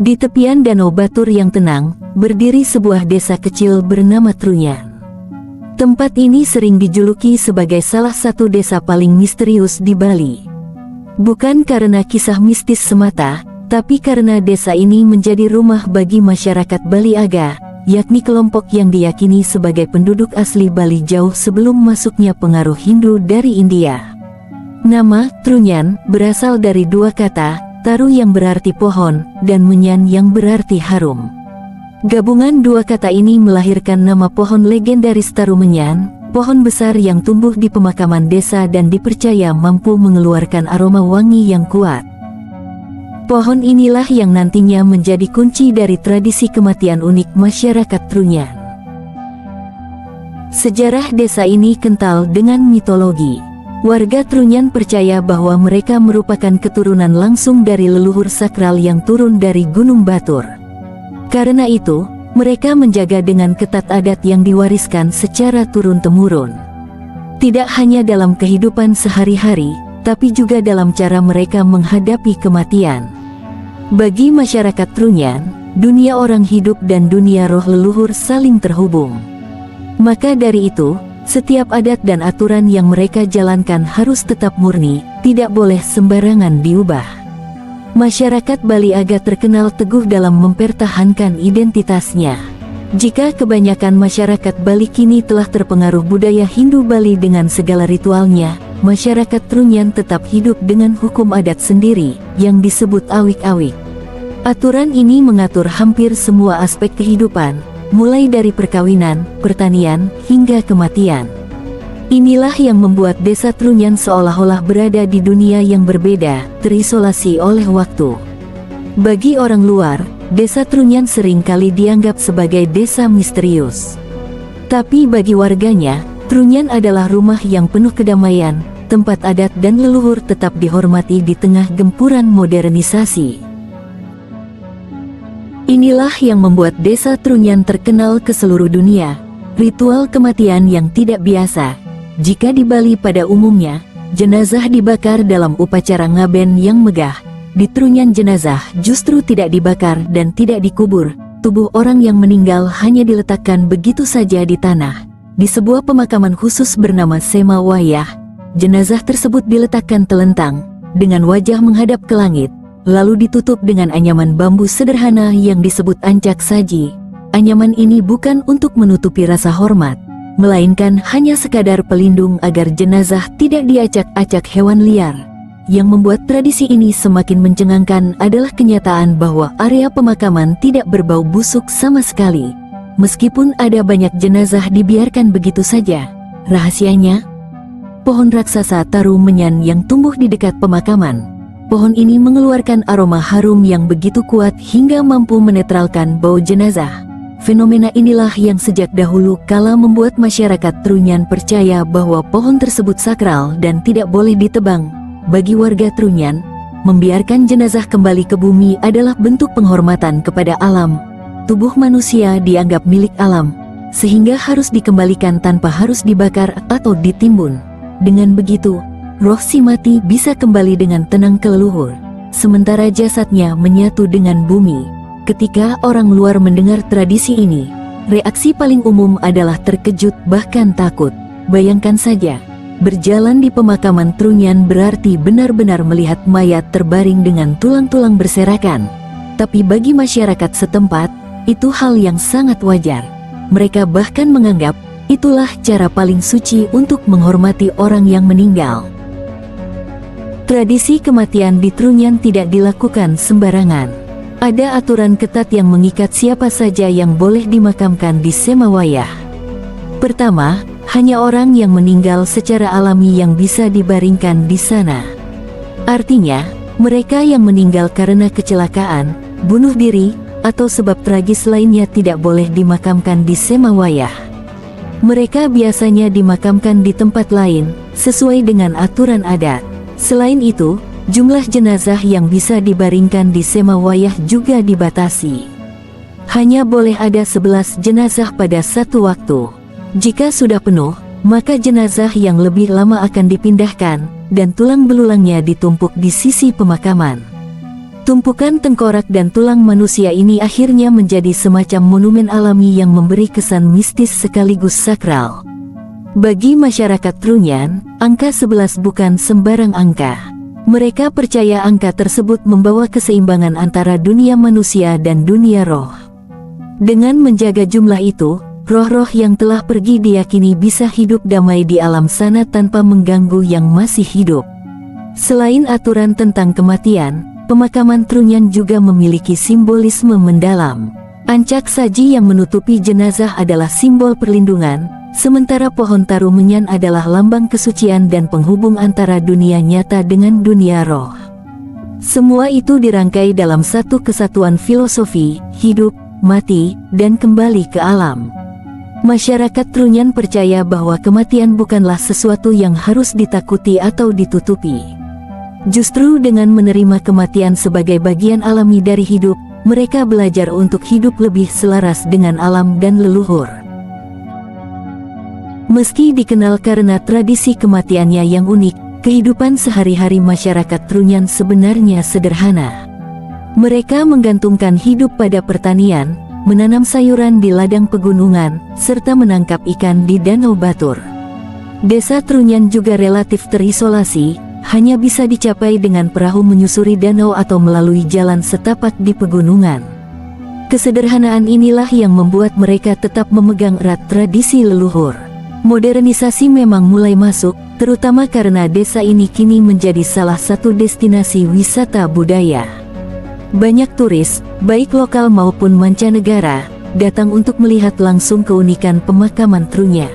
Di tepian Danau Batur yang tenang, berdiri sebuah desa kecil bernama Trunyan. Tempat ini sering dijuluki sebagai salah satu desa paling misterius di Bali. Bukan karena kisah mistis semata, tapi karena desa ini menjadi rumah bagi masyarakat Bali Aga, yakni kelompok yang diyakini sebagai penduduk asli Bali jauh sebelum masuknya pengaruh Hindu dari India. Nama Trunyan berasal dari dua kata, taru yang berarti pohon, dan menyan yang berarti harum. Gabungan dua kata ini melahirkan nama pohon legendaris taru menyan, pohon besar yang tumbuh di pemakaman desa dan dipercaya mampu mengeluarkan aroma wangi yang kuat. Pohon inilah yang nantinya menjadi kunci dari tradisi kematian unik masyarakat Trunyan. Sejarah desa ini kental dengan mitologi. Warga Trunyan percaya bahwa mereka merupakan keturunan langsung dari leluhur sakral yang turun dari Gunung Batur. Karena itu, mereka menjaga dengan ketat adat yang diwariskan secara turun-temurun. Tidak hanya dalam kehidupan sehari-hari, tapi juga dalam cara mereka menghadapi kematian. Bagi masyarakat Trunyan, dunia orang hidup dan dunia roh leluhur saling terhubung. Maka dari itu, setiap adat dan aturan yang mereka jalankan harus tetap murni, tidak boleh sembarangan diubah. Masyarakat Bali Aga terkenal teguh dalam mempertahankan identitasnya. Jika kebanyakan masyarakat Bali kini telah terpengaruh budaya Hindu Bali dengan segala ritualnya, masyarakat Trunyan tetap hidup dengan hukum adat sendiri, yang disebut awik-awik. Aturan ini mengatur hampir semua aspek kehidupan, mulai dari perkawinan, pertanian, hingga kematian. Inilah yang membuat desa Trunyan seolah-olah berada di dunia yang berbeda, terisolasi oleh waktu. Bagi orang luar, desa Trunyan seringkali dianggap sebagai desa misterius. Tapi bagi warganya, Trunyan adalah rumah yang penuh kedamaian, tempat adat dan leluhur tetap dihormati di tengah gempuran modernisasi. Inilah yang membuat desa Trunyan terkenal ke seluruh dunia. Ritual kematian yang tidak biasa. Jika di Bali pada umumnya, jenazah dibakar dalam upacara ngaben yang megah. Di Trunyan jenazah justru tidak dibakar dan tidak dikubur. Tubuh orang yang meninggal hanya diletakkan begitu saja di tanah. Di sebuah pemakaman khusus bernama Sema Wayah, jenazah tersebut diletakkan telentang, dengan wajah menghadap ke langit. Lalu ditutup dengan anyaman bambu sederhana yang disebut ancak saji. Anyaman ini bukan untuk menutupi rasa hormat, melainkan hanya sekadar pelindung agar jenazah tidak diacak-acak hewan liar. Yang membuat tradisi ini semakin mencengangkan adalah kenyataan bahwa area pemakaman tidak berbau busuk sama sekali. Meskipun ada banyak jenazah dibiarkan begitu saja. Rahasianya, pohon raksasa taru menyan yang tumbuh di dekat pemakaman. Pohon ini mengeluarkan aroma harum yang begitu kuat hingga mampu menetralkan bau jenazah. Fenomena inilah yang sejak dahulu kala membuat masyarakat Trunyan percaya bahwa pohon tersebut sakral dan tidak boleh ditebang. Bagi warga Trunyan, membiarkan jenazah kembali ke bumi adalah bentuk penghormatan kepada alam. Tubuh manusia dianggap milik alam, sehingga harus dikembalikan tanpa harus dibakar atau ditimbun. Dengan begitu, roh si mati bisa kembali dengan tenang ke leluhur, sementara jasadnya menyatu dengan bumi. Ketika orang luar mendengar tradisi ini, reaksi paling umum adalah terkejut bahkan takut. Bayangkan saja, berjalan di pemakaman Trunyan berarti benar-benar melihat mayat terbaring dengan tulang-tulang berserakan. Tapi bagi masyarakat setempat, itu hal yang sangat wajar. Mereka bahkan menganggap itulah cara paling suci untuk menghormati orang yang meninggal. Tradisi kematian di Trunyan tidak dilakukan sembarangan. Ada aturan ketat yang mengikat siapa saja yang boleh dimakamkan di Sema Wayah. Pertama, hanya orang yang meninggal secara alami yang bisa dibaringkan di sana. Artinya, mereka yang meninggal karena kecelakaan, bunuh diri, atau sebab tragis lainnya tidak boleh dimakamkan di Sema Wayah. Mereka biasanya dimakamkan di tempat lain, sesuai dengan aturan adat. Selain itu, jumlah jenazah yang bisa dibaringkan di Sema Wayah juga dibatasi. Hanya boleh ada 11 jenazah pada satu waktu. Jika sudah penuh, maka jenazah yang lebih lama akan dipindahkan, dan tulang belulangnya ditumpuk di sisi pemakaman. Tumpukan tengkorak dan tulang manusia ini akhirnya menjadi semacam monumen alami yang memberi kesan mistis sekaligus sakral. Bagi masyarakat Trunyan, angka 11 bukan sembarang angka. Mereka percaya angka tersebut membawa keseimbangan antara dunia manusia dan dunia roh. Dengan menjaga jumlah itu, roh-roh yang telah pergi diyakini bisa hidup damai di alam sana tanpa mengganggu yang masih hidup. Selain aturan tentang kematian, pemakaman Trunyan juga memiliki simbolisme mendalam. Ancak saji yang menutupi jenazah adalah simbol perlindungan, sementara pohon tarumenyan adalah lambang kesucian dan penghubung antara dunia nyata dengan dunia roh. Semua itu dirangkai dalam satu kesatuan filosofi, hidup, mati, dan kembali ke alam. Masyarakat Trunyan percaya bahwa kematian bukanlah sesuatu yang harus ditakuti atau ditutupi. Justru dengan menerima kematian sebagai bagian alami dari hidup, mereka belajar untuk hidup lebih selaras dengan alam dan leluhur. Meski dikenal karena tradisi kematiannya yang unik, kehidupan sehari-hari masyarakat Trunyan sebenarnya sederhana. Mereka menggantungkan hidup pada pertanian, menanam sayuran di ladang pegunungan, serta menangkap ikan di Danau Batur. Desa Trunyan juga relatif terisolasi, hanya bisa dicapai dengan perahu menyusuri danau atau melalui jalan setapak di pegunungan. Kesederhanaan inilah yang membuat mereka tetap memegang erat tradisi leluhur. Modernisasi memang mulai masuk, terutama karena desa ini kini menjadi salah satu destinasi wisata budaya. Banyak turis, baik lokal maupun mancanegara, datang untuk melihat langsung keunikan pemakaman Trunyan.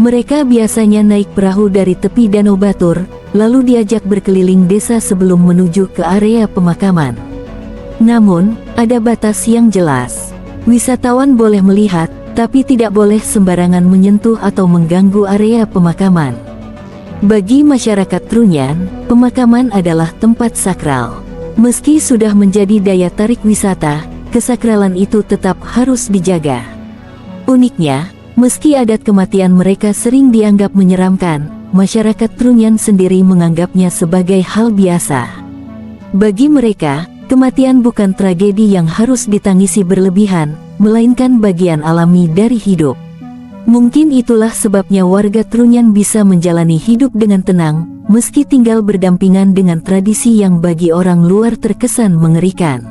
Mereka biasanya naik perahu dari tepi Danau Batur, lalu diajak berkeliling desa sebelum menuju ke area pemakaman. Namun, ada batas yang jelas. Wisatawan boleh melihat, tapi tidak boleh sembarangan menyentuh atau mengganggu area pemakaman. Bagi masyarakat Trunyan, pemakaman adalah tempat sakral. Meski sudah menjadi daya tarik wisata, kesakralan itu tetap harus dijaga. Uniknya, meski adat kematian mereka sering dianggap menyeramkan, masyarakat Trunyan sendiri menganggapnya sebagai hal biasa. Bagi mereka, kematian bukan tragedi yang harus ditangisi berlebihan, melainkan bagian alami dari hidup. Mungkin itulah sebabnya warga Trunyan bisa menjalani hidup dengan tenang, meski tinggal berdampingan dengan tradisi yang bagi orang luar terkesan mengerikan.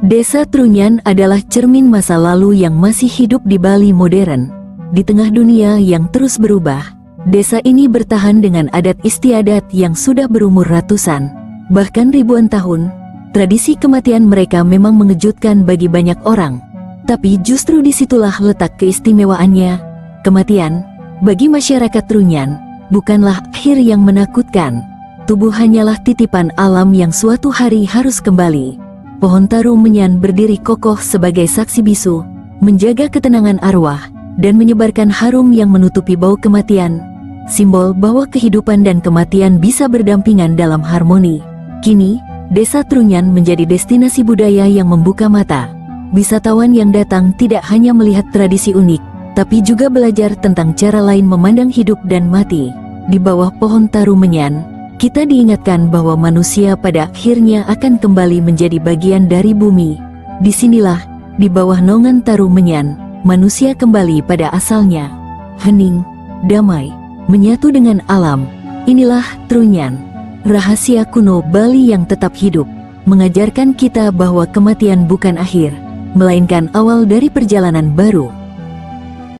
Desa Trunyan adalah cermin masa lalu yang masih hidup di Bali modern. Di tengah dunia yang terus berubah, desa ini bertahan dengan adat istiadat yang sudah berumur ratusan, bahkan ribuan tahun. Tradisi kematian mereka memang mengejutkan bagi banyak orang, tapi justru disitulah letak keistimewaannya. Kematian, bagi masyarakat Trunyan, bukanlah akhir yang menakutkan. Tubuh hanyalah titipan alam yang suatu hari harus kembali. Pohon tarumenyan berdiri kokoh sebagai saksi bisu, menjaga ketenangan arwah, dan menyebarkan harum yang menutupi bau kematian, simbol bahwa kehidupan dan kematian bisa berdampingan dalam harmoni. Kini, Desa Trunyan menjadi destinasi budaya yang membuka mata. Wisatawan yang datang tidak hanya melihat tradisi unik, tapi juga belajar tentang cara lain memandang hidup dan mati. Di bawah pohon tarumenyan, kita diingatkan bahwa manusia pada akhirnya akan kembali menjadi bagian dari bumi. Disinilah, di bawah naungan tarumenyan, manusia kembali pada asalnya. Hening, damai, menyatu dengan alam. Inilah Trunyan. Rahasia kuno Bali yang tetap hidup, mengajarkan kita bahwa kematian bukan akhir, melainkan awal dari perjalanan baru.